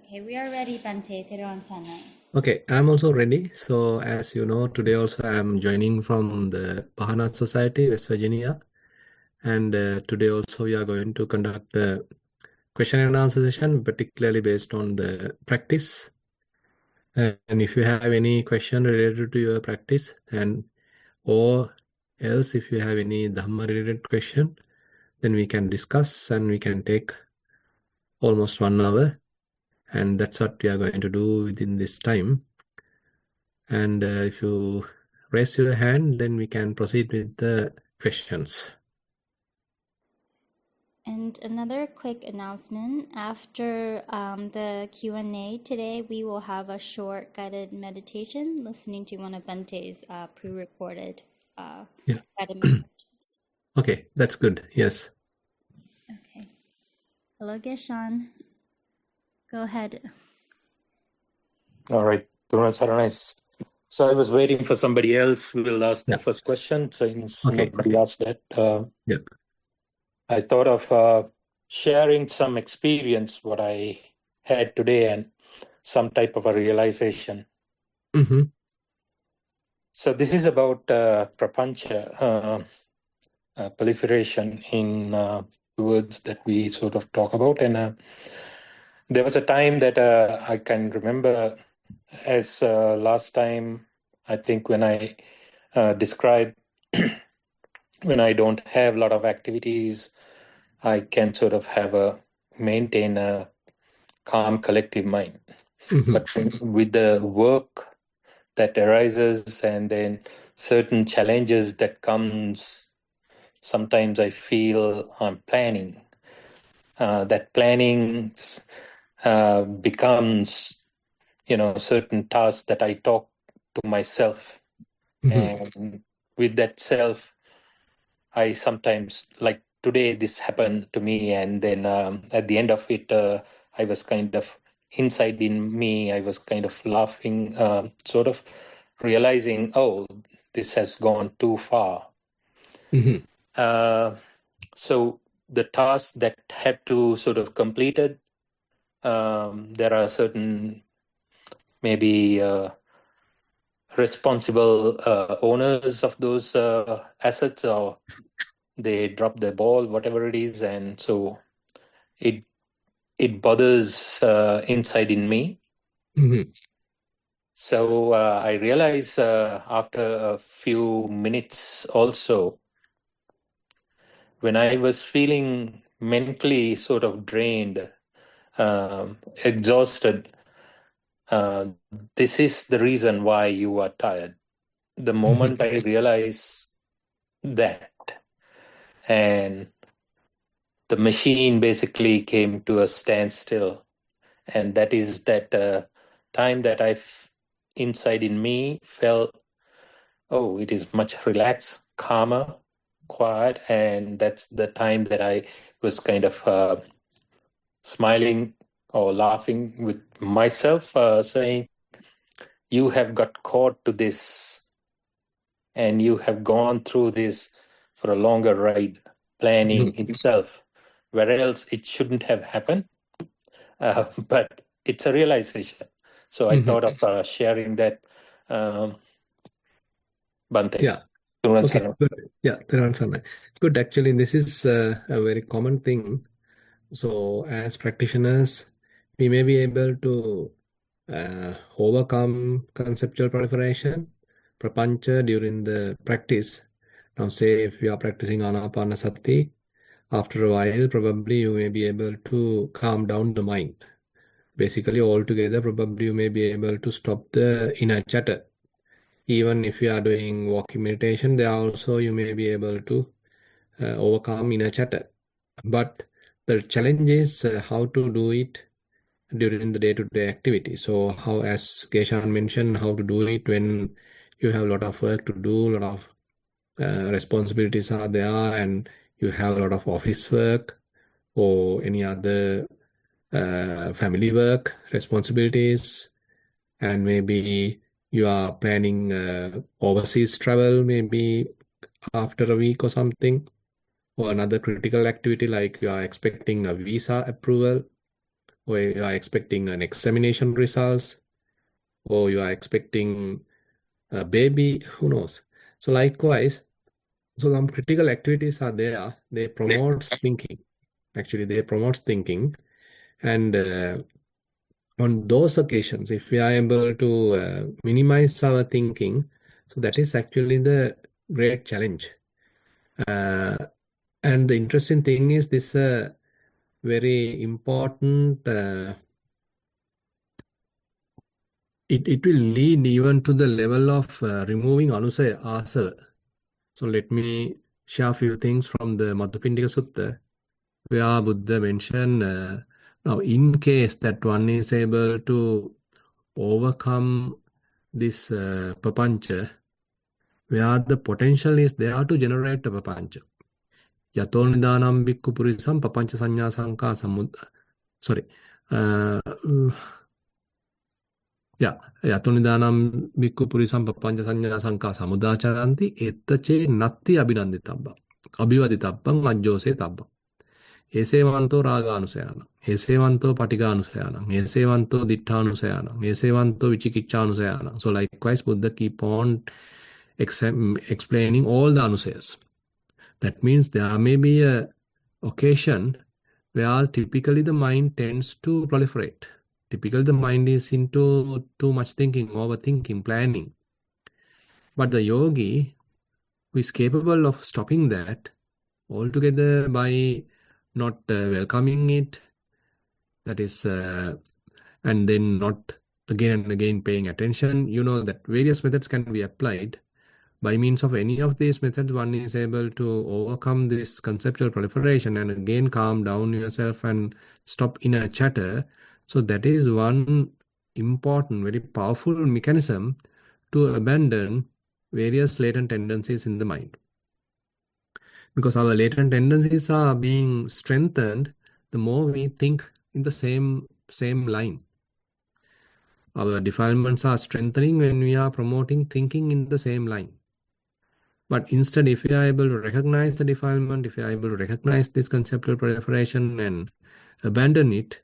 Okay, we are ready, Bante, Thero and Sanai. Okay, I'm also ready. So, as you know, today also I'm joining from the Bahana Society, West Virginia. And today also we are going to conduct a question and answer session, particularly based on the practice. And if you have any question related to your practice, or else if you have any Dhamma related question, then we can discuss and we can take almost 1 hour. And that's what we are going to do within this time. And if you raise your hand, then we can proceed with the questions. And another quick announcement, after the Q&A today, we will have a short guided meditation listening to one of Bante's pre-recorded guided meditations. Okay, that's good. Yes. Okay. Hello, Geshan. Go ahead. All right. Nissarana. So I was waiting for somebody else who will ask the first question. Since nobody asked that, I thought of sharing some experience, what I had today, and some type of a realization. Mm-hmm. So this is about prapancha, proliferation in words that we sort of talk about. And there was a time that I can remember as last time, I think when I described when I don't have a lot of activities, I can sort of maintain a calm, collective mind. Mm-hmm. But with the work that arises and then certain challenges that comes, sometimes I feel I'm planning. That planning becomes, certain tasks that I talk to myself. Mm-hmm. And with that self, I sometimes, like today, this happened to me. And then at the end of it, I was kind of inside in me, I was kind of laughing, sort of realizing, oh, this has gone too far. Mm-hmm. So the tasks that had to sort of completed, there are certain maybe responsible owners of those assets, or they drop the ball, whatever it is, and so it bothers inside in me. Mm-hmm. So I realize after a few minutes also, when I was feeling mentally sort of drained, exhausted, this is the reason why you are tired. The moment I realize that, and the machine basically came to a standstill. And that is that time that inside in me felt, oh, it is much relaxed, calmer, quiet. And that's the time that I was kind of smiling or laughing with myself, saying, you have got caught to this and you have gone through this for a longer ride, planning itself, where else it shouldn't have happened. But it's a realization. So I thought of sharing that, Bante. Yeah. Okay. Good. Yeah, good. Actually, this is a very common thing. So, as practitioners, we may be able to overcome conceptual proliferation, prapancha during the practice. Now, say if you are practicing anapanasati, after a while, probably you may be able to calm down the mind. Basically, altogether, probably you may be able to stop the inner chatter. Even if you are doing walking meditation, there also you may be able to overcome inner chatter. But the challenge is how to do it during the day-to-day activity. So how, as Keshan mentioned, how to do it when you have a lot of work to do, a lot of responsibilities are there, and you have a lot of office work or any other family work responsibilities, and maybe you are planning overseas travel maybe after a week or something, or another critical activity like you are expecting a visa approval, or you are expecting an examination results, or you are expecting a baby, who knows? So likewise, so some critical activities are there. They promote thinking. Actually, they promote thinking, and on those occasions, if we are able to minimize our thinking, so that is actually the great challenge. And the interesting thing is this very important. It will lead even to the level of removing anusaya asava. So let me share a few things from the Madhupindika Sutta, where Buddha mentioned now in case that one is able to overcome this papancha, where the potential is there to generate a papancha. Yato nidanam bhikkhu purisam papancha sanya sanka samud. Sorry. Yato nidanam bhikkhu purisam papancha sanya sanka samudacharanti ettache natti abhinanditabba. Abhivaditabbam ajjose tabbam. Esevanto raganusayanam. Esevanto patiganusayanam. Esevanto ditthanusayanam. Esevanto vichikiච්ඡානුසයානං. So likewise, Buddha keep on explaining all the anusayas. That means there may be a occasion where typically the mind tends to proliferate. Typically the mind is into too much thinking, overthinking, planning. But the yogi who is capable of stopping that altogether by not welcoming it, that is, and then not again and again paying attention, you know that various methods can be applied. By means of any of these methods, one is able to overcome this conceptual proliferation and again calm down yourself and stop inner chatter. So that is one important, very powerful mechanism to abandon various latent tendencies in the mind. Because our latent tendencies are being strengthened the more we think in the same line. Our defilements are strengthening when we are promoting thinking in the same line. But instead, if we are able to recognize the defilement, if we are able to recognize this conceptual proliferation and abandon it,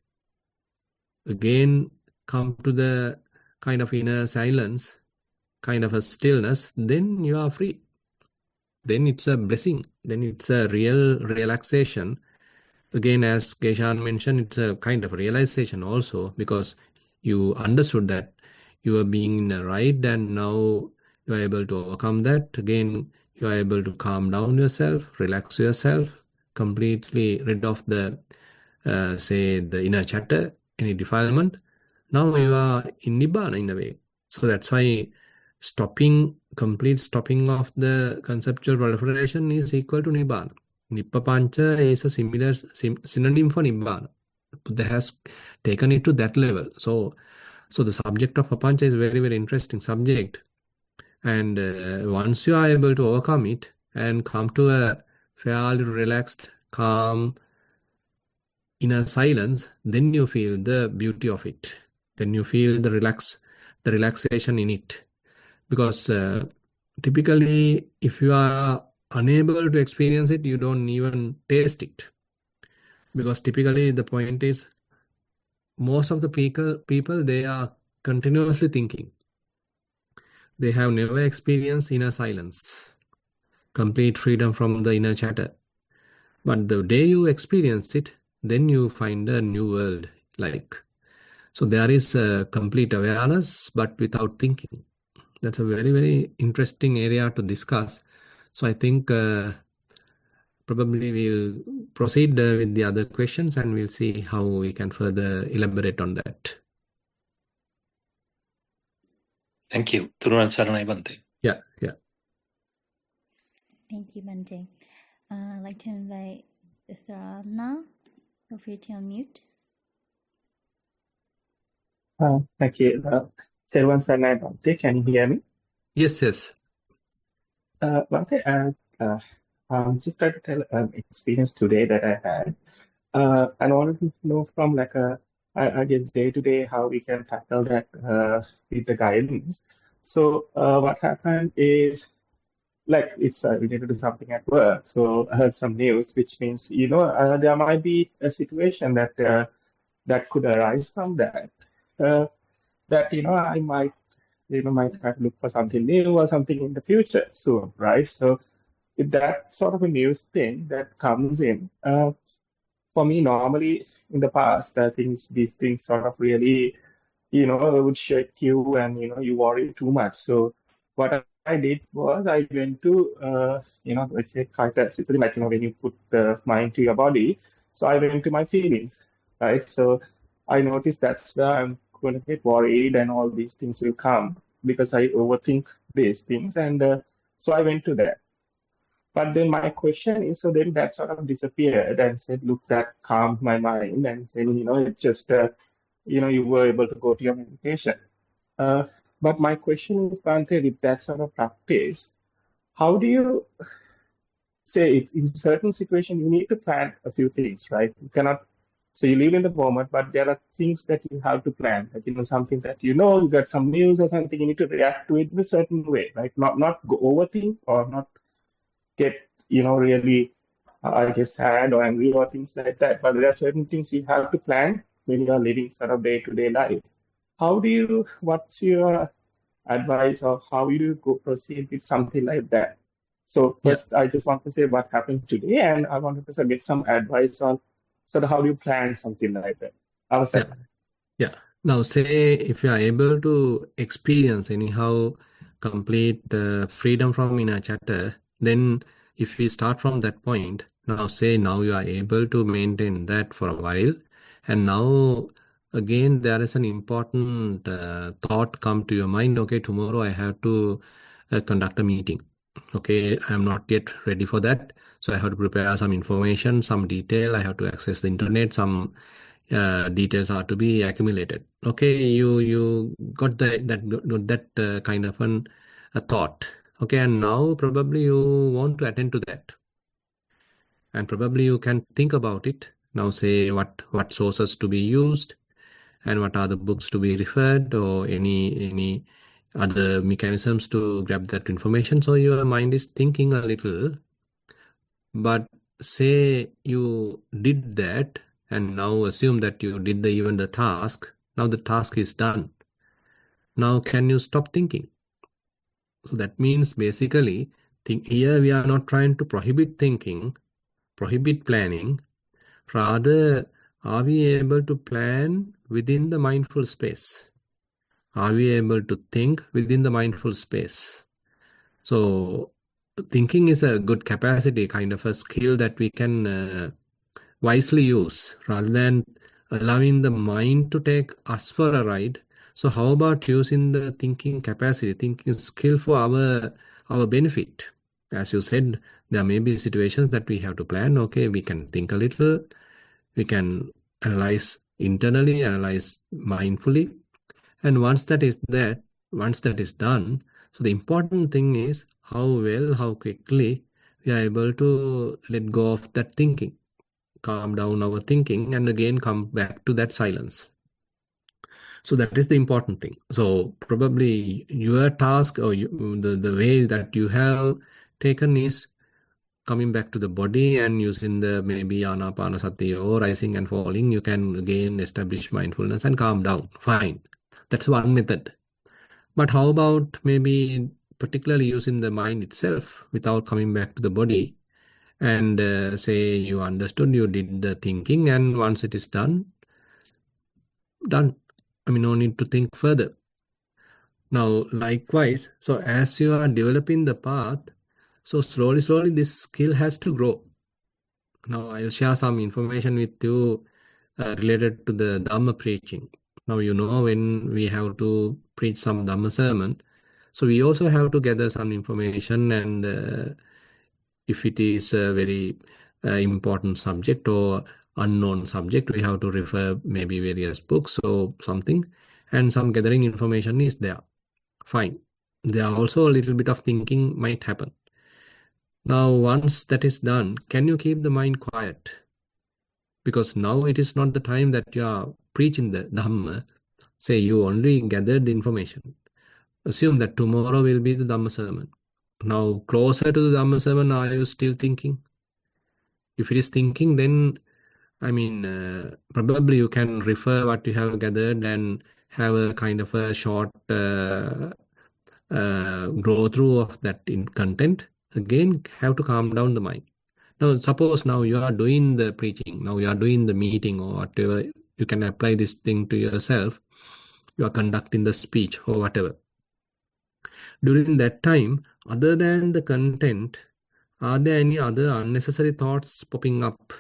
again come to the kind of inner silence, kind of a stillness, then you are free. Then it's a blessing. Then it's a real relaxation. Again, as Geshan mentioned, it's a kind of realization also, because you understood that you are being in a ride and now you are able to overcome that. Again, you are able to calm down yourself, relax yourself, completely rid of the, say, the inner chatter, any defilement. Now you are in Nibbana in a way. So that's why complete stopping of the conceptual proliferation is equal to Nibbana. Nippapancha is a similar synonym for Nibbana. Buddha has taken it to that level. So the subject of papancha is very, very interesting subject. And once you are able to overcome it and come to a fairly relaxed, calm, inner silence, then you feel the beauty of it. Then you feel the relaxation in it. Because typically, if you are unable to experience it, you don't even taste it. Because typically the point is, most of the people, they are continuously thinking. They have never experienced inner silence, complete freedom from the inner chatter. But the day you experience it, then you find a new world. So there is a complete awareness, but without thinking. That's a very, very interesting area to discuss. So I think probably we'll proceed with the other questions and we'll see how we can further elaborate on that. Thank you. Turunan Saranai Bhante. Yeah. Thank you, Bhante. I'd like to invite Nissarana. Feel free to unmute. Thank you. Thero Saranai Bhante, can you hear me? Yes. Bhante, just try to tell an experience today that I had. And I wanted to know from I guess day to day how we can tackle that with the guidance. So what happened is it's related to something at work. So I heard some news, which means there might be a situation that that could arise from that, that, I might have to look for something new or something in the future soon, right? So if that sort of a news thing that comes in, for me, normally in the past, these things sort of really, would shake you and, you worry too much. So what I did was I went to, let's say, chiropractic, like, when you put the mind to your body. So I went to my feelings, right? So I noticed that's where I'm going to get worried and all these things will come because I overthink these things. And so I went to that. But then my question is, so then that sort of disappeared and said, look, that calmed my mind. And then, it just, you were able to go to your meditation. But my question is, Bante, with that sort of practice, how do you say it in certain situation, you need to plan a few things, right? You cannot, so you live in the moment, but there are things that you have to plan, like, something that, you got some news or something, you need to react to it in a certain way, right? Not go overthink or not get, really, I guess, sad or angry or things like that. But there are certain things you have to plan when you are living sort of day-to-day life. What's your advice or how you go proceed with something like that? So Yeah. first, I just want to say what happened today, and I wanted to get some advice on sort of how do you plan something like that. Yeah. Yeah. Now, say if you are able to experience anyhow complete freedom from inner chatter, then if we start from that point, now you are able to maintain that for a while, and now again there is an important thought come to your mind. Okay, tomorrow I have to conduct a meeting. Okay, I am not yet ready for that, so I have to prepare some information, some detail. I have to access the internet, some details are to be accumulated. Okay, you got that kind of a thought. Okay, and now probably you want to attend to that, and probably you can think about it. Now say what sources to be used, and what are the books to be referred, or any other mechanisms to grab that information. So your mind is thinking a little, but say you did that, and now assume that you did even the task. Now the task is done. Now can you stop thinking? So that means basically, here we are not trying to prohibit thinking, prohibit planning. Rather, are we able to plan within the mindful space? Are we able to think within the mindful space? So thinking is a good capacity, kind of a skill that we can wisely use rather than allowing the mind to take us for a ride. So how about using the thinking capacity, thinking skill for our benefit? As you said, there may be situations that we have to plan. Okay, we can think a little, we can analyze internally, analyze mindfully, and once that is done, so the important thing is how well, how quickly we are able to let go of that thinking, calm down our thinking, and again come back to that silence. So that is the important thing. So probably your task or the way that you have taken is coming back to the body and using the maybe anapanasati or rising and falling. You can again establish mindfulness and calm down. Fine. That's one method. But how about maybe particularly using the mind itself without coming back to the body? And say you understood, you did the thinking, and once it is done. I mean, no need to think further. Now, likewise, so as you are developing the path, so slowly this skill has to grow. Now, I'll share some information with you related to the Dhamma preaching. Now, when we have to preach some Dhamma sermon, so we also have to gather some information, and if it is a very important subject or unknown subject, we have to refer maybe various books or something, and some gathering information is there. Fine. There are also a little bit of thinking might happen. Now, once that is done, can you keep the mind quiet? Because now it is not the time that you are preaching the Dhamma. Say you only gathered the information. Assume that tomorrow will be the Dhamma sermon. Now, closer to the Dhamma sermon, are you still thinking? If it is thinking, then I mean, probably you can refer what you have gathered and have a kind of a short go through of that in content. Again, have to calm down the mind. Now, suppose now you are doing the preaching, now you are doing the meeting or whatever, you can apply this thing to yourself. You are conducting the speech or whatever. During that time, other than the content, are there any other unnecessary thoughts popping up?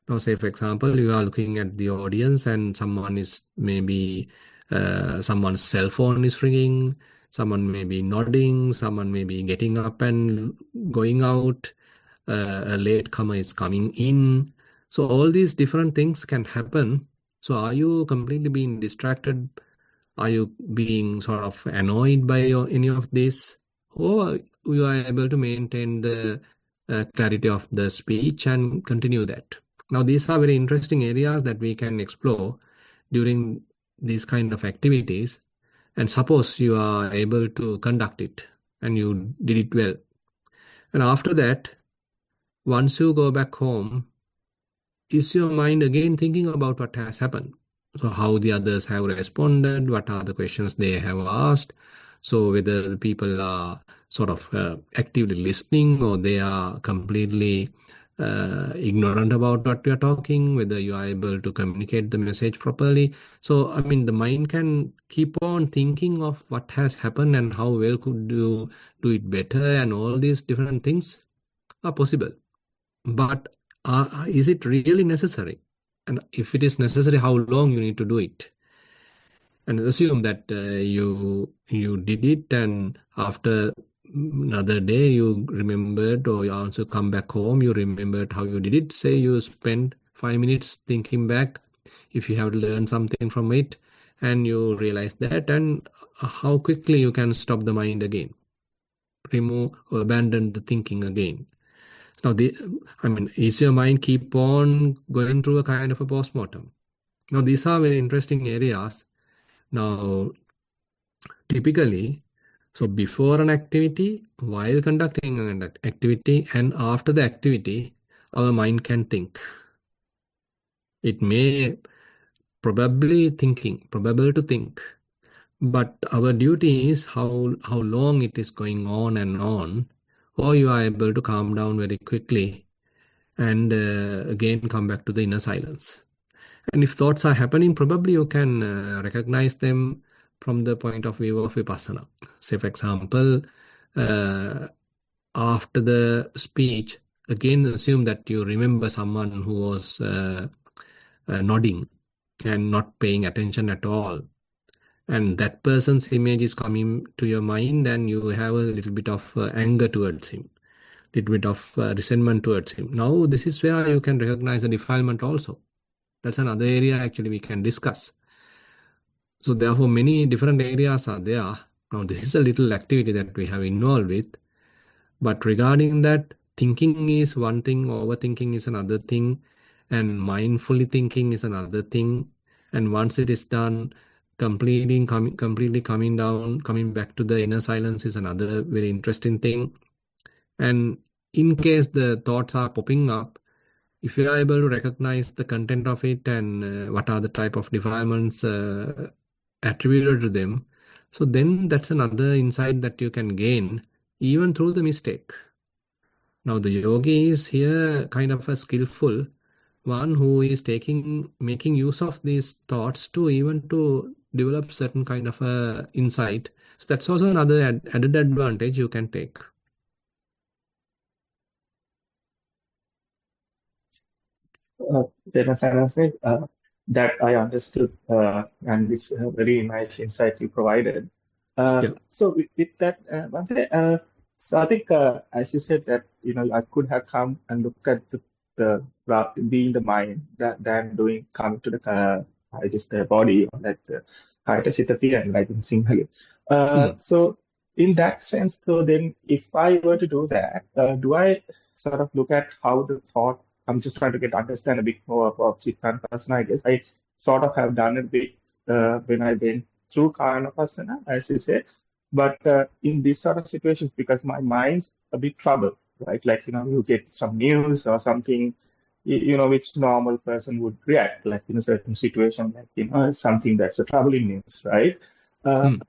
Now, say for example, you are looking at the audience and someone is maybe someone's cell phone is ringing, someone may be nodding, someone may be getting up and going out, a latecomer is coming in. So all these different things can happen. So are you completely being distracted? Are you being sort of annoyed by any of this? Or you are able to maintain the clarity of the speech and continue that? Now, these are very interesting areas that we can explore during these kind of activities. And suppose you are able to conduct it and you did it well. And after that, once you go back home, is your mind again thinking about what has happened? So how the others have responded, what are the questions they have asked, so whether the people are sort of actively listening or they are completely ignorant about what we are talking, whether you are able to communicate the message properly. So, I mean, the mind can keep on thinking of what has happened and how well could you do it better, and all these different things are possible. But is it really necessary? And if it is necessary, how long you need to do it? And assume that you did it, and after another day you remembered, or you also come back home, you remembered how you did it. Say you spend 5 minutes thinking back, if you have learned something from it, and you realize that, and how quickly you can stop the mind again, remove or abandon the thinking again. Now, is your mind keep on going through a kind of a postmortem? Now, these are very interesting areas. Now, typically, so before an activity, while conducting an activity, and after the activity, our mind can think. It may probably to think. But our duty is how long it is going on and on, or you are able to calm down very quickly and again come back to the inner silence. And if thoughts are happening, probably you can recognize them from the point of view of vipassana. Say, for example, after the speech, again assume that you remember someone who was nodding and not paying attention at all. And that person's image is coming to your mind, and you have a little bit of anger towards him, little bit of resentment towards him. Now, this is where you can recognize the defilement also. That's another area actually we can discuss. So therefore, many different areas are there. Now, this is a little activity that we have involved with. But regarding that, thinking is one thing, overthinking is another thing, and mindfully thinking is another thing. And once it is done, completely coming down, coming back to the inner silence is another very interesting thing. And in case the thoughts are popping up, if you are able to recognize the content of it and what are the type of defilements attributed to them, so then that's another insight that you can gain even through the mistake. Now, the yogi is here kind of a skillful one who is making use of these thoughts to even to develop certain kind of a insight. So that's also another added advantage you can take. Nissarana said that I understood, and it's a very nice insight you provided. Yeah. So with that, Vanaya, so I think as you said that I could have come and looked at the being the mind than coming to the I guess the body, or that Kayata Citta Thiya, like in Sinhala. So in that sense, so then if I were to do that, do I sort of look at how the thought? I'm just trying to understand a bit more about Chittanupassana. I guess I sort of have done it a bit when I went through Kayanupassana, as you said. But in these sort of situations, because my mind's a bit troubled, right? Like, you get some news or something, which normal person would react, like in a certain situation, like, something that's a troubling news, right?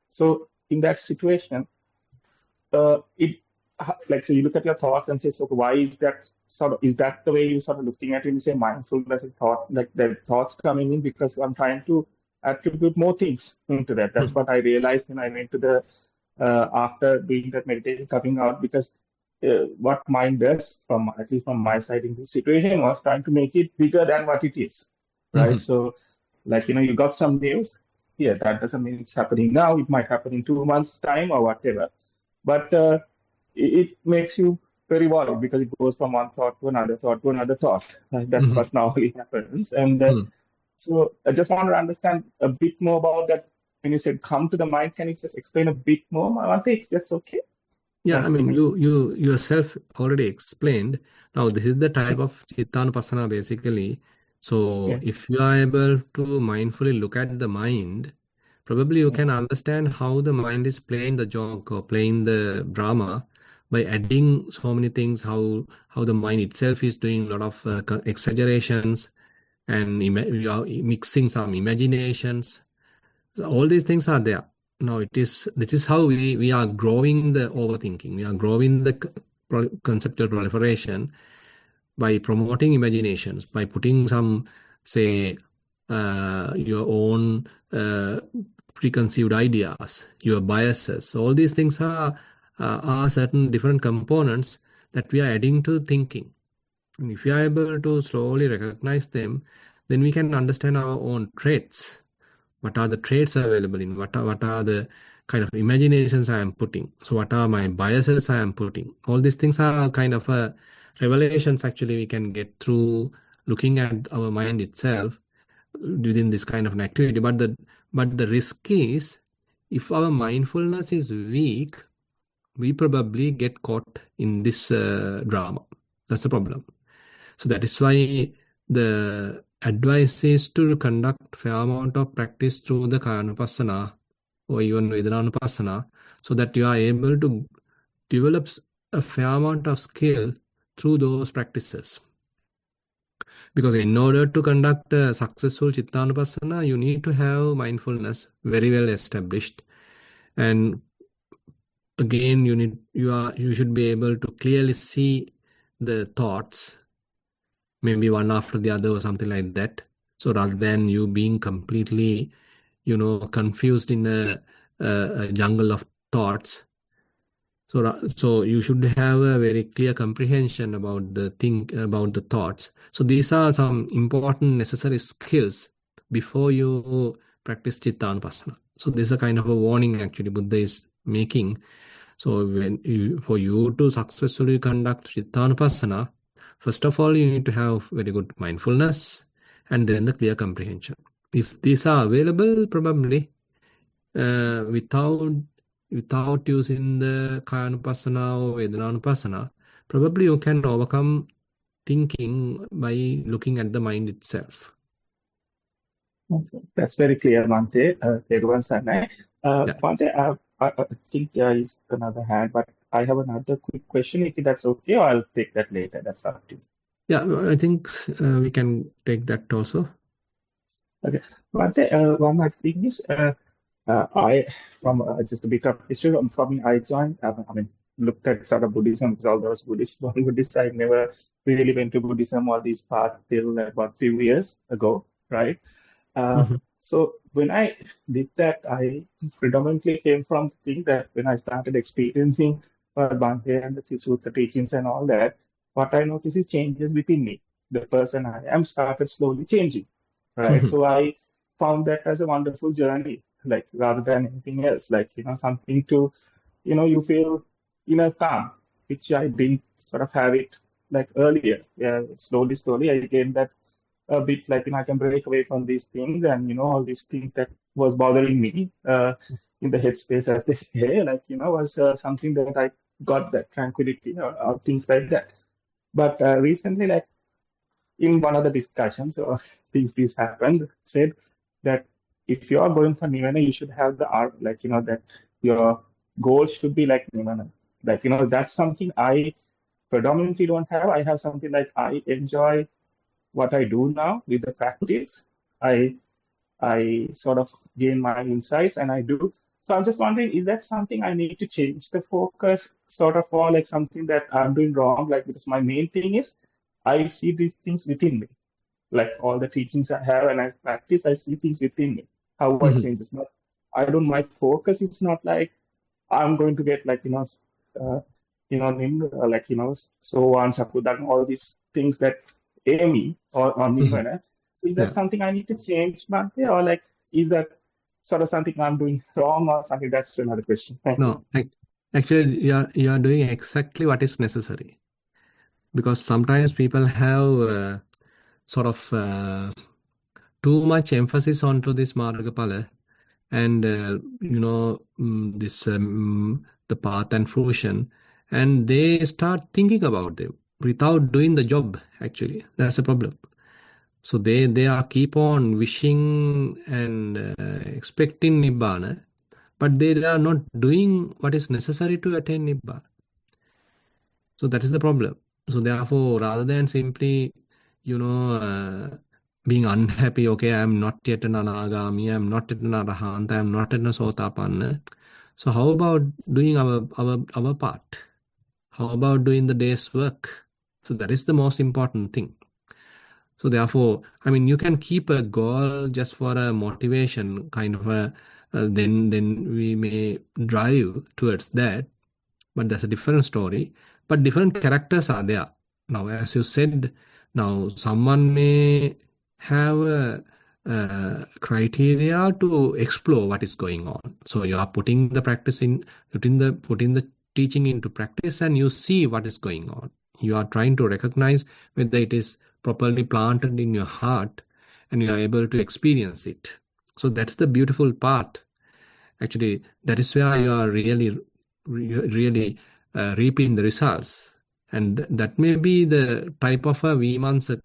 So in that situation, so you look at your thoughts and say, so why is that the way you sort of looking at it and say mindfulness and thought, like the thoughts coming in because I'm trying to attribute more things into that. That's what I realized when I went to the, after doing that meditation coming out, because what mind does, at least from my side in this situation, was trying to make it bigger than what it is, right? So, you got some news. Yeah, that doesn't mean it's happening now. It might happen in 2 months' time or whatever. But it makes you very worried because it goes from one thought to another thought to another thought. That's what normally happens. And so I just want to understand a bit more about that. When you said come to the mind, can you just explain a bit more, Mante, if that's okay? Yeah, I mean, you yourself already explained. Now, this is the type of Chittanupassana basically. So, if you are able to mindfully look at the mind, probably you can understand how the mind is playing the joke or playing the drama by adding so many things, how the mind itself is doing a lot of exaggerations and you are mixing some imaginations. So all these things are there. Now this is how we are growing the overthinking. We are growing the conceptual proliferation by promoting imaginations, by putting some, say, your own preconceived ideas, your biases. All these things are certain different components that we are adding to thinking. And if we are able to slowly recognize them, then we can understand our own traits. What are the traits available in? What are the kind of imaginations I am putting? So what are my biases I am putting? All these things are kind of revelations actually we can get through looking at our mind itself within this kind of an activity. But the risk is, if our mindfulness is weak, we probably get caught in this drama. That's the problem. So that is why the advice is to conduct fair amount of practice through the Kayanupassana or even Vedananupassana, so that you are able to develop a fair amount of skill through those practices. Because in order to conduct a successful Chittanupassana, you need to have mindfulness very well established. And again, you should be able to clearly see the thoughts, maybe one after the other or something like that. So rather than you being completely, confused in a jungle of thoughts, so you should have a very clear comprehension about the thoughts. So these are some important necessary skills before you practice Chittanupassana. So this is a kind of a warning actually Buddha is making. So for you to successfully conduct Chittanupassana, first of all, you need to have very good mindfulness and then the clear comprehension. If these are available, probably without using the Kayanupassana or Vedananupassana, probably you can overcome thinking by looking at the mind itself. Okay. That's very clear, Mante. Mante, I think there is another hand, but I have another quick question. If that's okay, or I'll take that later. That's up to you. Yeah, I think we can take that also. Okay. Mante, one more thing is, I, from just a bit of history, from me, I joined, looked at sort of Buddhism, because all those Buddhists, I never really went to Buddhism or this path till about 3 years ago, right? So when I did that, I predominantly came from the thing that when I started experiencing Bhante and the Sutta teachings and all that, what I noticed is changes within me. The person I am started slowly changing, right? So I found that as a wonderful journey, like rather than anything else, like, something to, you feel inner calm, which I didn't sort of have it like earlier. Yeah, slowly, I gained that a bit, like, I can break away from these things and, all these things that was bothering me in the headspace, as they say, like, was something that I got that tranquility or things like that. But recently, like, in one of the discussions, this happened, said that if you are going for Nirvana, you should have the art, like, that your goal should be like Nirvana. Like, that's something I predominantly don't have. I have something like I enjoy what I do now with the practice, I sort of gain my insights and I do. So I'm just wondering, is that something I need to change the focus, sort of, or like something that I'm doing wrong? Like, because my main thing is I see these things within me. Like all the teachings I have and I practice, I see things within me, how I change this. But I don't, my focus is not like I'm going to get like, like, so on, Sakudan, all these things that Amy or Nirvana. So is that Yeah. something I need to change, Bhante, or like, is that sort of something I'm doing wrong or something? That's another question. Thank you. No, actually, you are doing exactly what is necessary. Because sometimes people have sort of too much emphasis onto this Margapala and the path and fruition, and they start thinking about them without doing the job. Actually, that's a problem. So they are keep on wishing and expecting Nibbana, but they are not doing what is necessary to attain Nibbana. So that is the problem. So therefore, rather than simply, being unhappy, okay, I am not yet an Anagami, I am not yet an Arahant, I am not yet an Sotapanna. So how about doing our part? How about doing the day's work? So that is the most important thing. So therefore, I mean, you can keep a goal just for a motivation, kind of then we may drive towards that. But that's a different story. But different characters are there. Now, as you said, now someone may have a criteria to explore what is going on. So you are putting the practice in, putting the teaching into practice, and you see what is going on. You are trying to recognize whether it is properly planted in your heart, and you are able to experience it. So that's the beautiful part. Actually, that is where you are really reaping the results. And that may be the type of a Vimansa,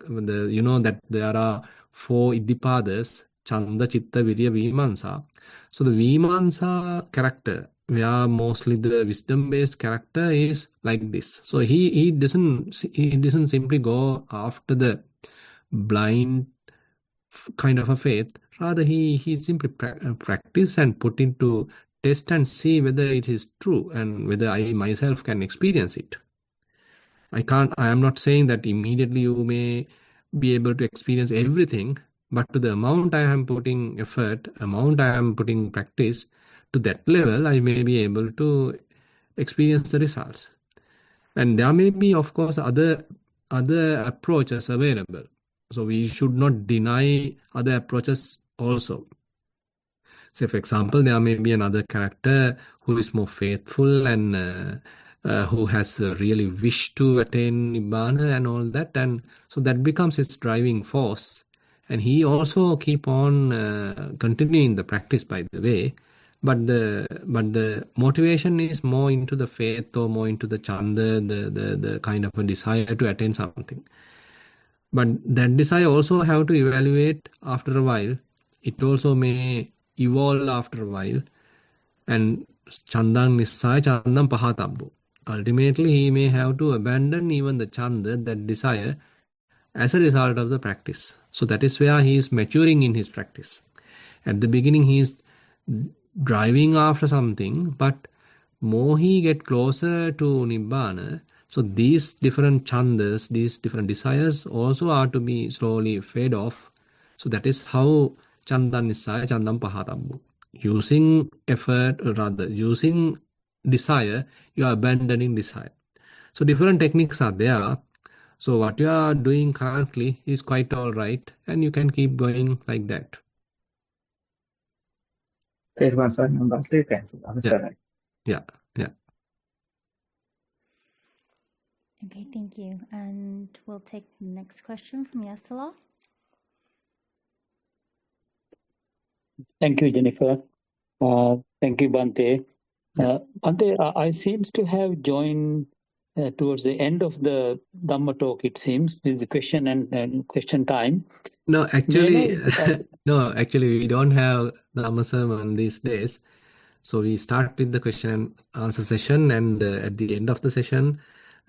that there are 4 Iddhipadas, Chanda, Chitta, Virya, Vimansa. So the Vimansa character, where mostly the wisdom-based character is like this. So he doesn't simply go after the blind kind of a faith. Rather, he simply practice and put into test and see whether it is true and whether I myself can experience it. I am not saying that immediately you may be able to experience everything, but to the amount I am putting effort, amount I am putting practice, to that level, I may be able to experience the results. And there may be, of course, other approaches available. So we should not deny other approaches also. Say, for example, there may be another character who is more faithful and who has really wish to attain Nibbana and all that. And so that becomes his driving force. And he also keep on continuing the practice, by the way. But the motivation is more into the faith or more into the chanda, the kind of a desire to attain something. But that desire also have to evaluate after a while. It also may evolve after a while. And Chandang Nissaya Chandam Pahatabbu. Ultimately, he may have to abandon even the chanda, that desire, as a result of the practice. So that is where he is maturing in his practice. At the beginning, he is driving after something, but more he get closer to Nibbana, so these different chandas, these different desires also are to be slowly fade off. So that is how Chandan Nissaya Chandam Pahatabbu. Using effort, or rather using desire, you are abandoning desire. So different techniques are there. So what you are doing currently is quite all right, and you can keep going like that. Yeah. Okay, thank you. And we'll take the next question from Yasala. Thank you, Jennifer. Thank you, Bhante. Bhante, I seems to have joined towards the end of the Dhamma talk, it seems, with the question and question time. No, actually, we don't have the Dhamma sermon these days. So we start with the question and answer session, and at the end of the session,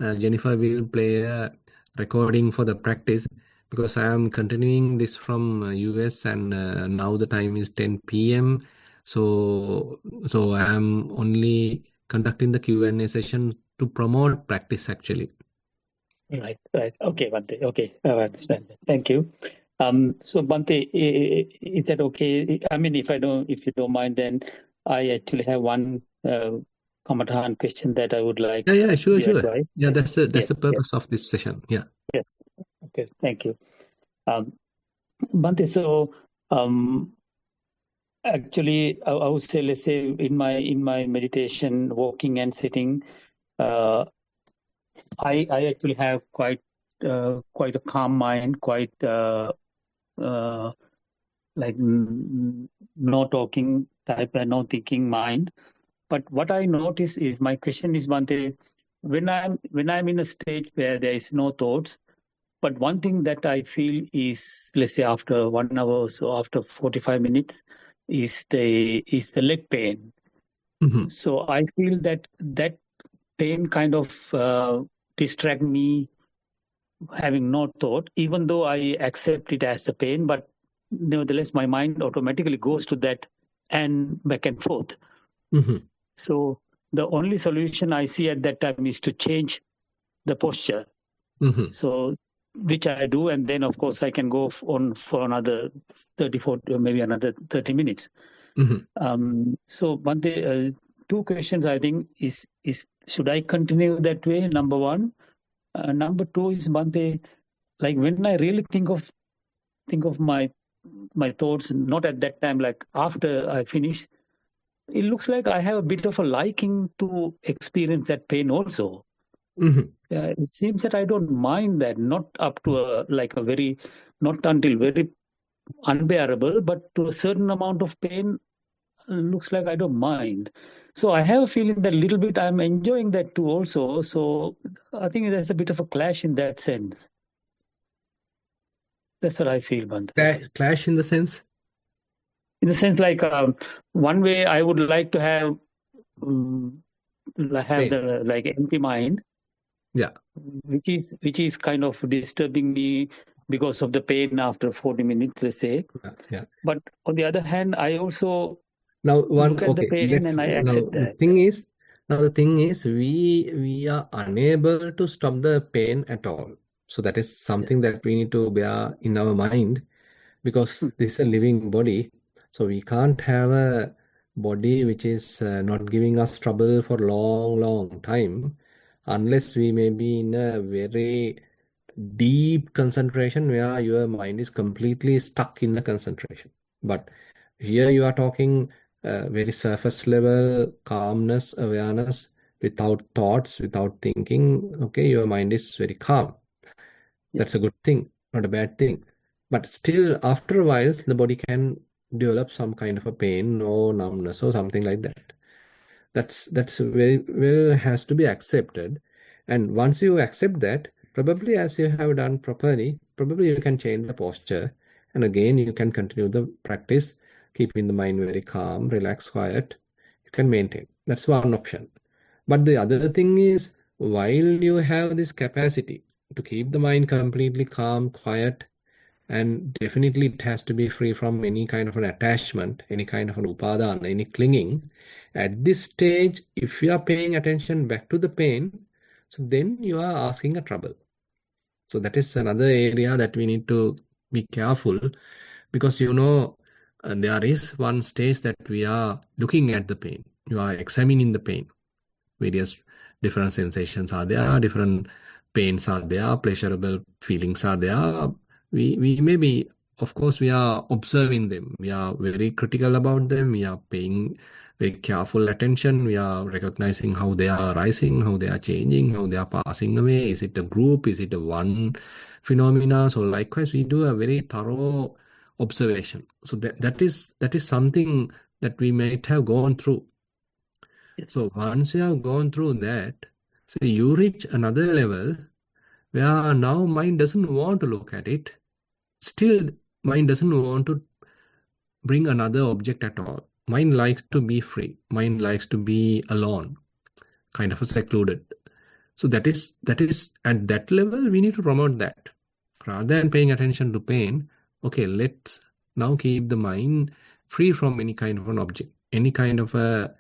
Jennifer will play a recording for the practice, because I am continuing this from US, and now the time is 10 p.m. So I am only conducting the Q&A session to promote practice actually. Right. Okay, Bhante. Okay, I understand that. Thank you. So Bhante, is that okay? I mean, if you don't mind, then I actually have one Kamatahan question that I would like Yeah, sure. advice. Yeah, that's the Yes. purpose of this session. Yeah. Yes. Okay. Thank you. Bhante, so actually, I would say, let's say, in my meditation, walking and sitting, I actually have quite a calm mind, quite like no talking type and no thinking mind. But what I notice is, my question is, Bhante, when I'm in a stage where there is no thoughts, but one thing that I feel is, let's say after 1 hour or so, after 45 minutes, is the leg pain. Mm-hmm. So I feel that pain kind of distract me, having no thought, even though I accept it as the pain, but nevertheless my mind automatically goes to that and back and forth. Mm-hmm. So the only solution I see at that time is to change the posture. Mm-hmm. So which I do, and then of course I can go on for another 30, 40, or maybe another 30 minutes. Mm-hmm. So Bhante, two questions I think is should I continue that way? Number one. Number two is, Bhante, like when I really think of my thoughts, not at that time, like after I finish, it looks like I have a bit of a liking to experience that pain also. Mm-hmm. It seems that I don't mind that, not up to not until very unbearable, but to a certain amount of pain, looks like I don't mind. So I have a feeling that little bit I'm enjoying that too also. So I think there's a bit of a clash in that sense. That's what I feel, Bhante. Clash in the sense? In the sense, like one way I would like to have the like empty mind. Yeah. Which is kind of disturbing me because of the pain after 40 minutes, let's say. Yeah. But on the other hand, I also look at the pain and I accept that. The thing is, we are unable to stop the pain at all. So that is something that we need to bear in our mind, because this is a living body. So we can't have a body which is not giving us trouble for long time, unless we may be in a very deep concentration where your mind is completely stuck in the concentration. But here you are talking very surface level calmness, awareness, without thoughts, without thinking. Okay, your mind is very calm. That's a good thing, not a bad thing. But still, after a while, the body can develop some kind of a pain or numbness or something like that. That's very well has to be accepted. And once you accept that, probably as you have done properly, probably you can change the posture. And again, you can continue the practice, keeping the mind very calm, relaxed, quiet. You can maintain. That's one option. But the other thing is, while you have this capacity to keep the mind completely calm, quiet, and definitely it has to be free from any kind of an attachment, any kind of an upadana, any clinging. At this stage, if you are paying attention back to the pain, so then you are asking a trouble. So that is another area that we need to be careful, because there is one stage that we are looking at the pain. You are examining the pain. Various different sensations are there, different pains are there, pleasurable feelings are there. We may be, of course, we are observing them. We are very critical about them. We are paying very careful attention. We are recognizing how they are rising, how they are changing, how they are passing away. Is it a group? Is it a one phenomena? So likewise, we do a very thorough observation. So that is something that we might have gone through. Yes. So once you have gone through that, so you reach another level where now mind doesn't want to look at it. Still, mind doesn't want to bring another object at all. Mind likes to be free. Mind likes to be alone, kind of secluded. So that is at that level we need to promote that. Rather than paying attention to pain, okay, let's now keep the mind free from any kind of an object, any kind of a,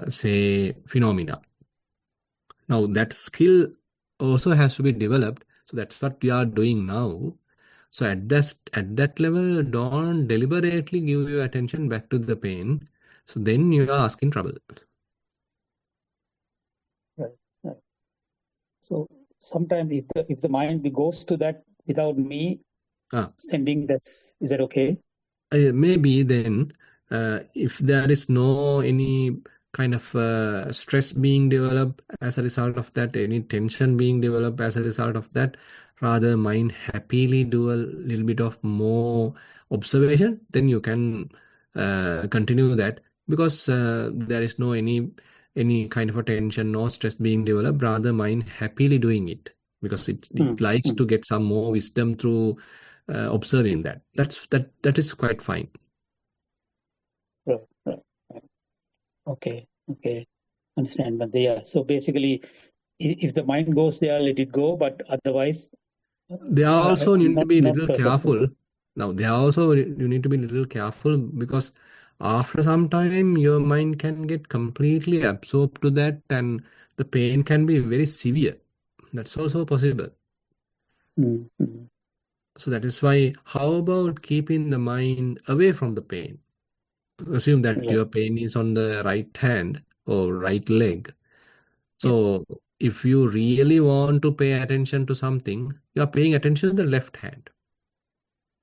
say, phenomena. Now, that skill also has to be developed. So that's what we are doing now. So at that level, don't deliberately give your attention back to the pain. So then you are asking trouble. Right. Right. So sometimes if the mind goes to that without me sending this, is that okay? Maybe then, if there is no any kind of stress being developed as a result of that, any tension being developed as a result of that, rather mind happily do a little bit of more observation, then you can continue that, because there is no any kind of a tension, no stress being developed, rather mind happily doing it, because it likes to get some more wisdom through observing that. That is quite fine. Right. Okay. Understand. But yeah, so basically, if the mind goes there, let it go. But otherwise, They also need to be a little purposeful. careful. Now, you need to be a little careful, because after some time your mind can get completely absorbed to that, and the pain can be very severe. That's also possible. So that is why, how about keeping the mind away from the pain? Assume that your pain is on the right hand or right leg. So if you really want to pay attention to something, you are paying attention to the left hand.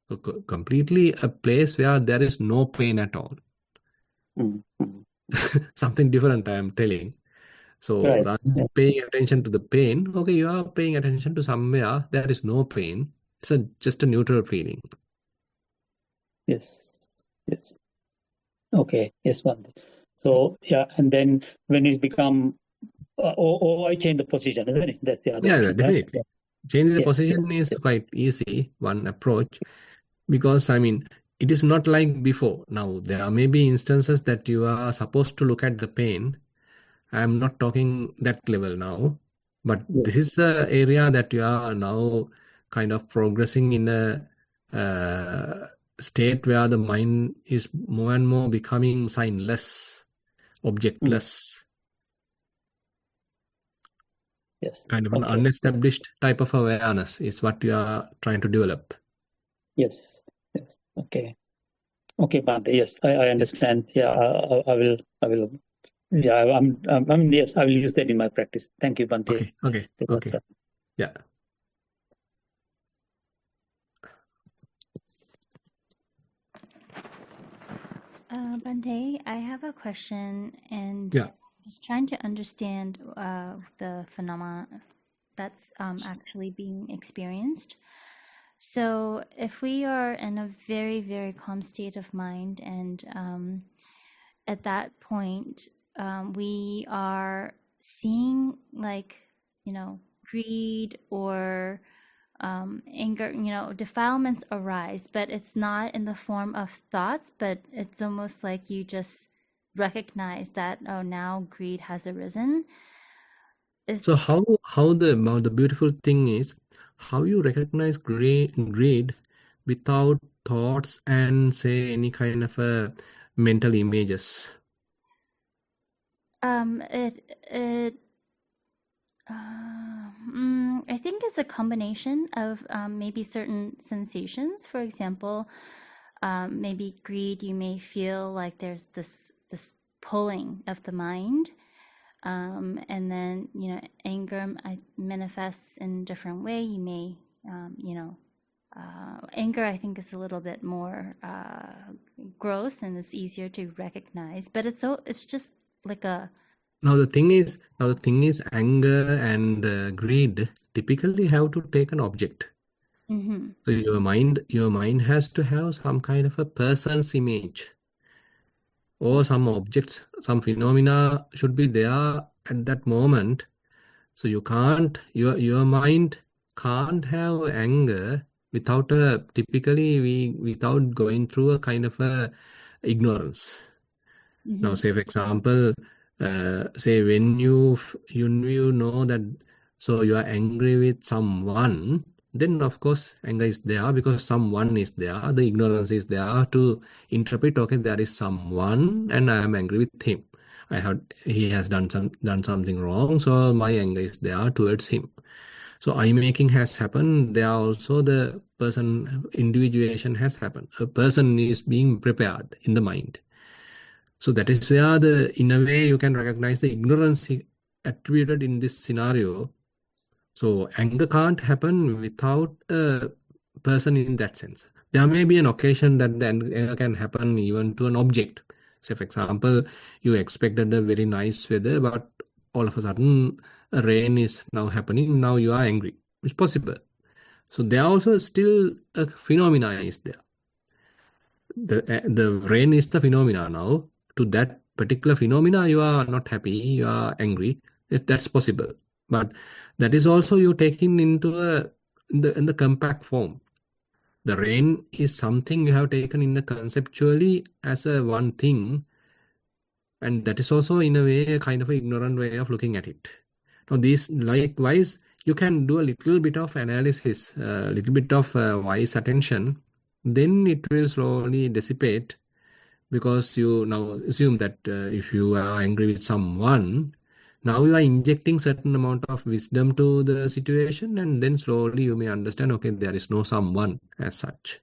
So completely a place where there is no pain at all. Something different, I am telling. So rather than paying attention to the pain, okay, you are paying attention to somewhere there is no pain. It's just a neutral feeling. Yes. Okay. Yes, one. So yeah, and then when it's become, I change the position, isn't it? That's the other. Yeah, definitely. Right? Changing the position is quite easy, one approach, because it is not like before. Now, there may be instances that you are supposed to look at the pain. I am not talking that level now, but this is the area that you are now kind of progressing in a state where the mind is more and more becoming signless, objectless. Yes. Kind of an unestablished type of awareness is what you are trying to develop. Yes. Okay, Bhante. Yes, I understand. Yeah, I will. Yeah, yes, I will use that in my practice. Thank you, Bhante. Okay. Yeah. Bhante, I have a question, and just trying to understand the phenomena that's actually being experienced. So if we are in a very, very calm state of mind, and at that point, we are seeing, like, greed or anger, defilements arise, but it's not in the form of thoughts, but it's almost like you just recognize that, oh, now greed has arisen. So how the beautiful thing is, how you recognize greed without thoughts and, say, any kind of mental images. I think it's a combination of maybe certain sensations. For example, maybe greed, you may feel like there's this pulling of the mind, and then anger manifests in a different way. You may anger, I think, is a little bit more gross and it's easier to recognize, but it's just like a. Now the thing is, anger and greed typically have to take an object. So your mind has to have some kind of a person's image, or some objects, some phenomena should be there at that moment. So you can't, your mind can't have anger without without going through a kind of a ignorance. Now, say for example, say when you know that, so you are angry with someone, then of course anger is there because someone is there. The ignorance is there to interpret, okay, there is someone and I am angry with him. He has done something wrong, so my anger is there towards him. So eye making has happened. There also the person individuation has happened. A person is being prepared in the mind. So that is where in a way you can recognize the ignorance attributed in this scenario. So anger can't happen without a person in that sense. There may be an occasion that the anger can happen even to an object. Say, for example, you expected a very nice weather, but all of a sudden a rain is now happening. Now you are angry. It's possible. So there also still a phenomena is there. The rain is the phenomena now. To that particular phenomena, you are not happy, you are angry. That's possible. But that is also you taking into in the compact form. The rain is something you have taken in a conceptually as a one thing, and that is also in a way a kind of an ignorant way of looking at it. Now, this likewise, you can do a little bit of analysis, a little bit of wise attention, then it will slowly dissipate because you now assume that if you are angry with someone, now you are injecting certain amount of wisdom to the situation, and then slowly you may understand, okay, there is no someone as such.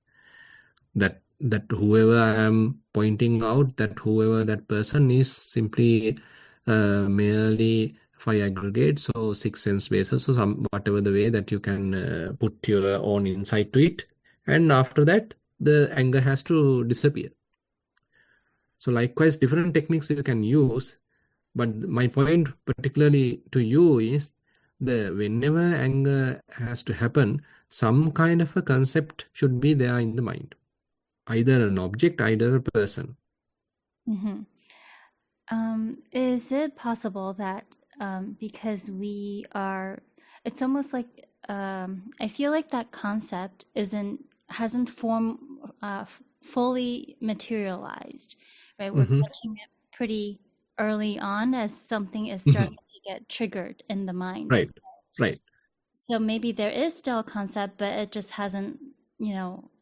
That whoever I am pointing out, that whoever that person is simply merely 5 aggregates or 6 sense bases or whatever the way that you can put your own insight to it. And after that, the anger has to disappear. So likewise, different techniques you can use. But my point particularly to you is whenever anger has to happen, some kind of a concept should be there in the mind. Either an object, either a person. Mm-hmm. Is it possible that because we are, it's almost like I feel like that concept hasn't fully materialized, right? We're catching it pretty early on as something is starting to get triggered in the mind. Right, right. So maybe there is still a concept, but it just hasn't,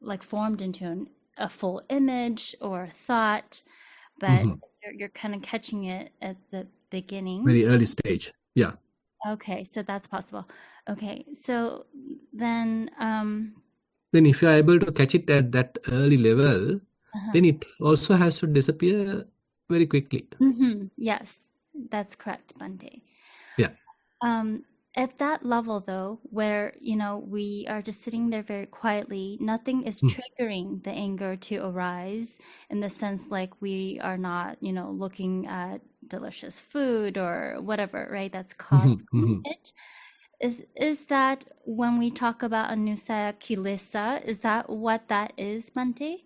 like formed into a full image or thought, but you're kind of catching it at the beginning. Very early stage, yeah. Okay, so that's possible. Okay, so then if you are able to catch it at that early level, then it also has to disappear very quickly. Yes, that's correct, Bhante. Yeah. At that level, though, where we are just sitting there very quietly, nothing is triggering the anger to arise in the sense like we are not, looking at delicious food or whatever, right? That's causing it. Is that when we talk about anussaya kilesa, is that what that is, Bhante?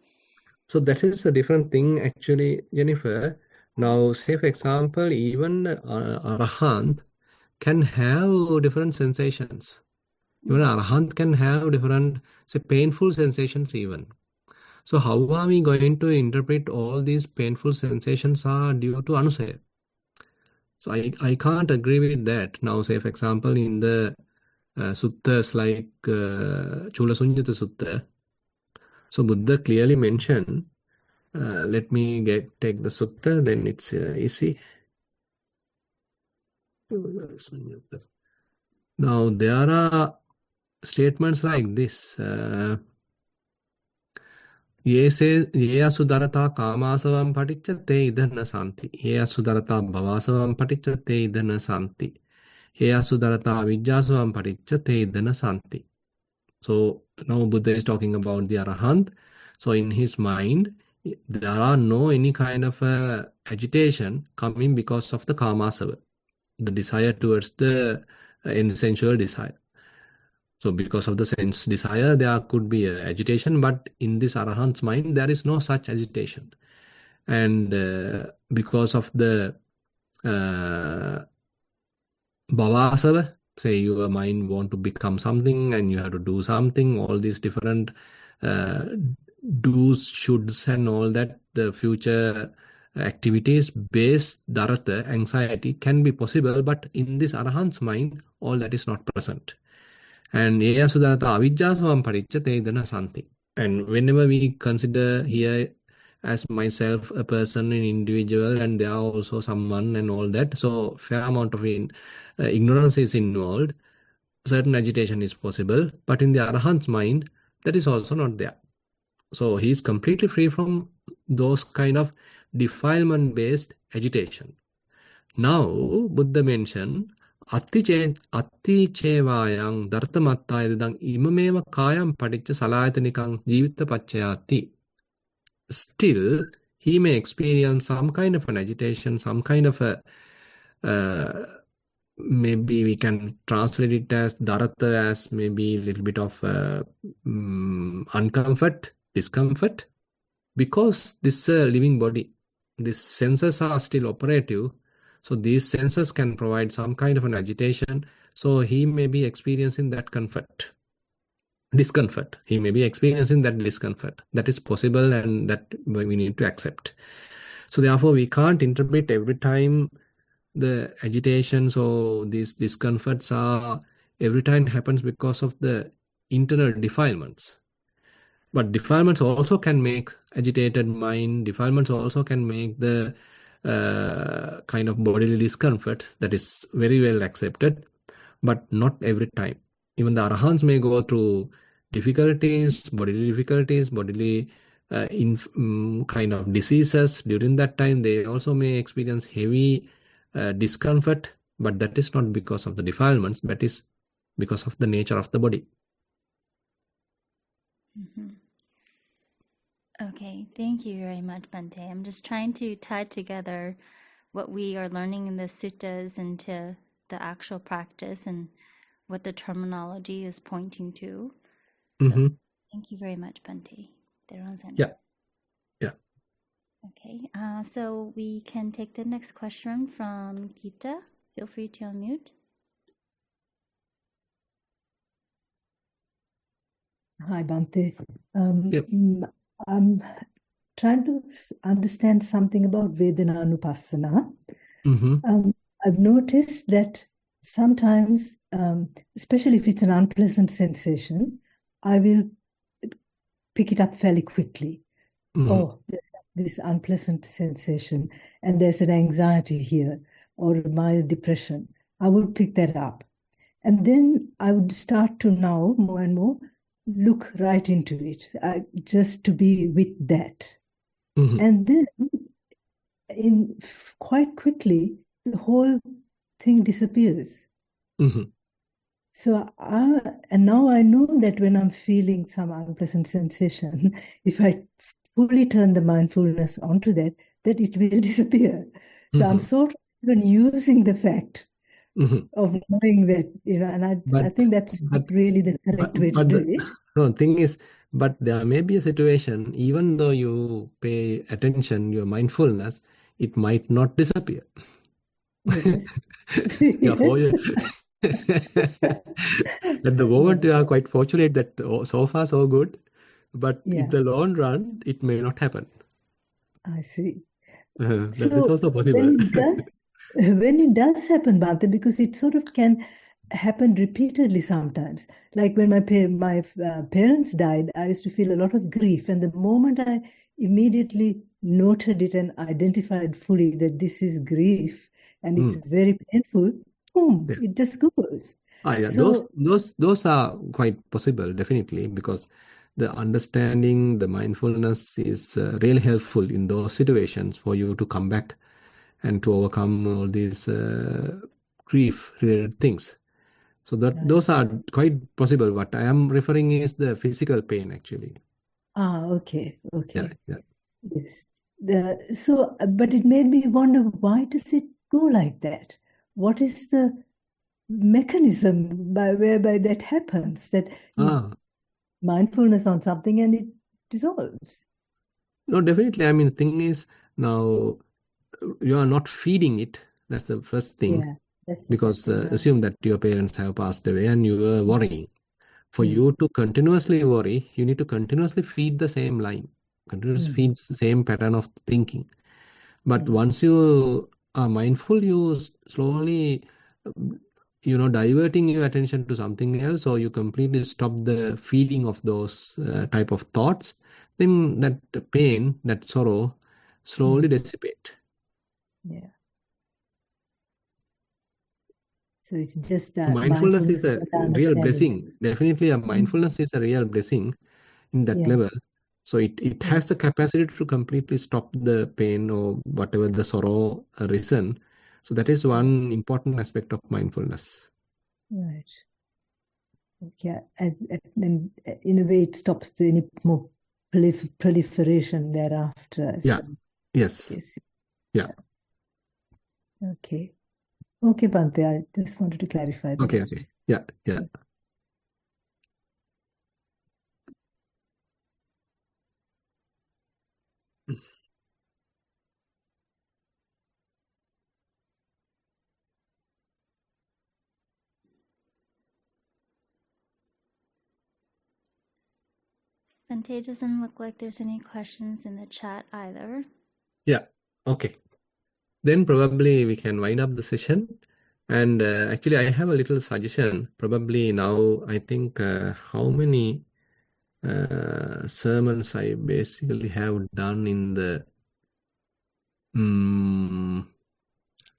So that is a different thing actually, Jennifer. Now, say for example, even arahant can have different sensations. Even arahant can have different, say, painful sensations even. So how are we going to interpret all these painful sensations are due to anusaya? So I can't agree with that. Now, say for example, in the suttas like Chula Sunyata Sutta, so Buddha clearly mentioned, let me take the sutta, then it's easy. Now, there are statements like this. Ye asudharata kamasavam paticca te idana santi. Ye asudharata bhavasavam paticca te idana santi. Ye asudharata vijjasavam paticca te idana santi. So now Buddha is talking about the arahant. So in his mind, there are no any kind of agitation coming because of the kamasava, the desire towards the sensual desire. So because of the sense desire, there could be agitation, but in this arahant's mind, there is no such agitation. And because of the bhavasava, say your mind want to become something and you have to do something, all these different do's, shoulds and all that, the future activities based dharata, anxiety can be possible, but in this arahant's mind, all that is not present. And eya sudarata avijjasavam paricca tedana santi. And whenever we consider here as myself, a person, an individual, and there are also someone and all that, so fair amount of ignorance is involved. Certain agitation is possible, but in the arahant's mind, that is also not there. So he is completely free from those kind of defilement-based agitation. Now, Buddha mentioned, Atti chevayang dhartamattayadang imameva kayam padicca salayatanikang jivita paccayati. Still, he may experience some kind of an agitation, some kind of a, maybe we can translate it as dharata, as maybe a little bit of uncomfort, discomfort, because this is a living body. These senses are still operative. So these senses can provide some kind of an agitation. So he may be experiencing that discomfort. He may be experiencing that discomfort. That is possible, and that we need to accept. So therefore, we can't interpret every time the agitations or these discomforts are every time happens because of the internal defilements. But defilements also can make agitated mind. Defilements also can make the kind of bodily discomfort that is very well accepted, but not every time. Even the arahants may go through difficulties, bodily kind of diseases. During that time, they also may experience heavy discomfort, but that is not because of the defilements, that is because of the nature of the body. Mm-hmm. Okay, thank you very much, Bante. I'm just trying to tie together what we are learning in the suttas into the actual practice and what the terminology is pointing to. So thank you very much, Bante. Yeah. Okay, so we can take the next question from Gita. Feel free to unmute. Hi, Bante. Yep. I'm trying to understand something about Vedananupassana. I've noticed that sometimes, especially if it's an unpleasant sensation, I will pick it up fairly quickly. Oh, there's this unpleasant sensation, and there's an anxiety here, or a mild depression. I would pick that up. And then I would start to now, more and more, look right into it, just to be with that. And then, quite quickly, the whole thing disappears. So, and now I know that when I'm feeling some unpleasant sensation, if I fully turn the mindfulness onto that it will disappear. So I'm sort of even using the fact of knowing that, and I think that's not really the correct way to do it. No, thing is, but there may be a situation, even though you pay attention, your mindfulness, it might not disappear. Yes. At the moment, you are quite fortunate that so far so good, but in the long run, it may not happen. I see. That is also possible. When it does happen, Bhante, because it sort of can happen repeatedly sometimes. Like when my parents died, I used to feel a lot of grief. And the moment I immediately noted it and identified fully that this is grief and it's very painful, boom, it just goes. Yeah, so, those are quite possible, definitely, because the understanding, the mindfulness is really helpful in those situations for you to come back and to overcome all these grief-related things. So those are quite possible. What I am referring is the physical pain, actually. Okay. Yeah. Yes. But it made me wonder, why does it go like that? What is the mechanism whereby that happens, that mindfulness on something and it dissolves? No, definitely. I mean, the thing is, now you are not feeding it. That's the first thing. Yeah, that's the because first thing, right? assume that your parents have passed away and you are worrying. For you to continuously worry, you need to continuously feed the same line, continuously feed the same pattern of thinking. But once you are mindful, you slowly diverting your attention to something else, or you completely stop the feeding of those type of thoughts, then that pain, that sorrow slowly dissipate. Yeah. So it's just Mindfulness is a mindfulness and real understanding. blessing. Definitely, a mindfulness is a real blessing in that Yeah. level. So it has the capacity to completely stop the pain or whatever the sorrow arisen. So that is one important aspect of mindfulness. Right. Yeah. And in a way, it stops any more proliferation thereafter. Yeah. Yes. Yes. Yeah. Okay. Okay, Bhante, I just wanted to clarify that. Okay. Yeah. Bhante, doesn't look like there's any questions in the chat either. Yeah. Okay. Then probably we can wind up the session. And actually, I have a little suggestion. Probably now, I think how many sermons I basically have done in the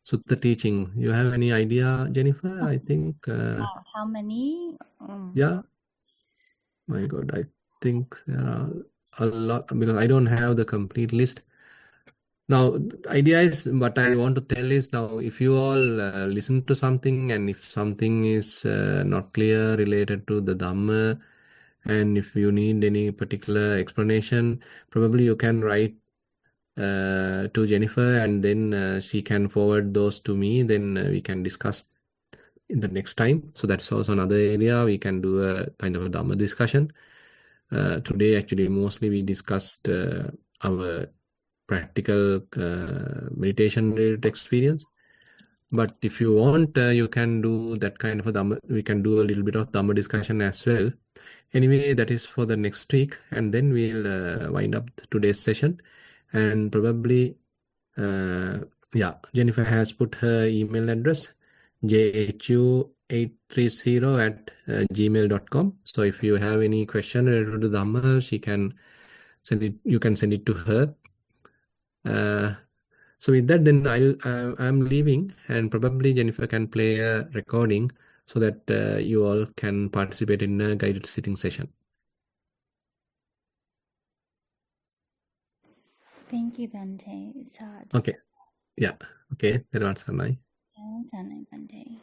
Sutta teaching. You have any idea, Jennifer? I think. How many? Yeah. My God, I think there are a lot because I don't have the complete list. Now, the idea is what I want to tell is now if you all listen to something and if something is not clear related to the Dhamma and if you need any particular explanation, probably you can write to Jennifer and then she can forward those to me. Then we can discuss in the next time. So that's also another area we can do a kind of a Dhamma discussion. Today, actually, mostly we discussed our practical meditation related experience. But if you want, you can do that kind of a Dhamma. We can do a little bit of Dhamma discussion as well. Anyway, that is for the next week, and then we'll wind up today's session. And probably, Jennifer has put her email address jhu830@gmail.com. So if you have any question related to Dhamma, she can send it. You can send it to her. So with that, then I'm leaving, and probably Jennifer can play a recording so that you all can participate in a guided sitting session. Thank you, Bhante. Sad. Okay. Yeah. Okay. Then Bhante. Bhante.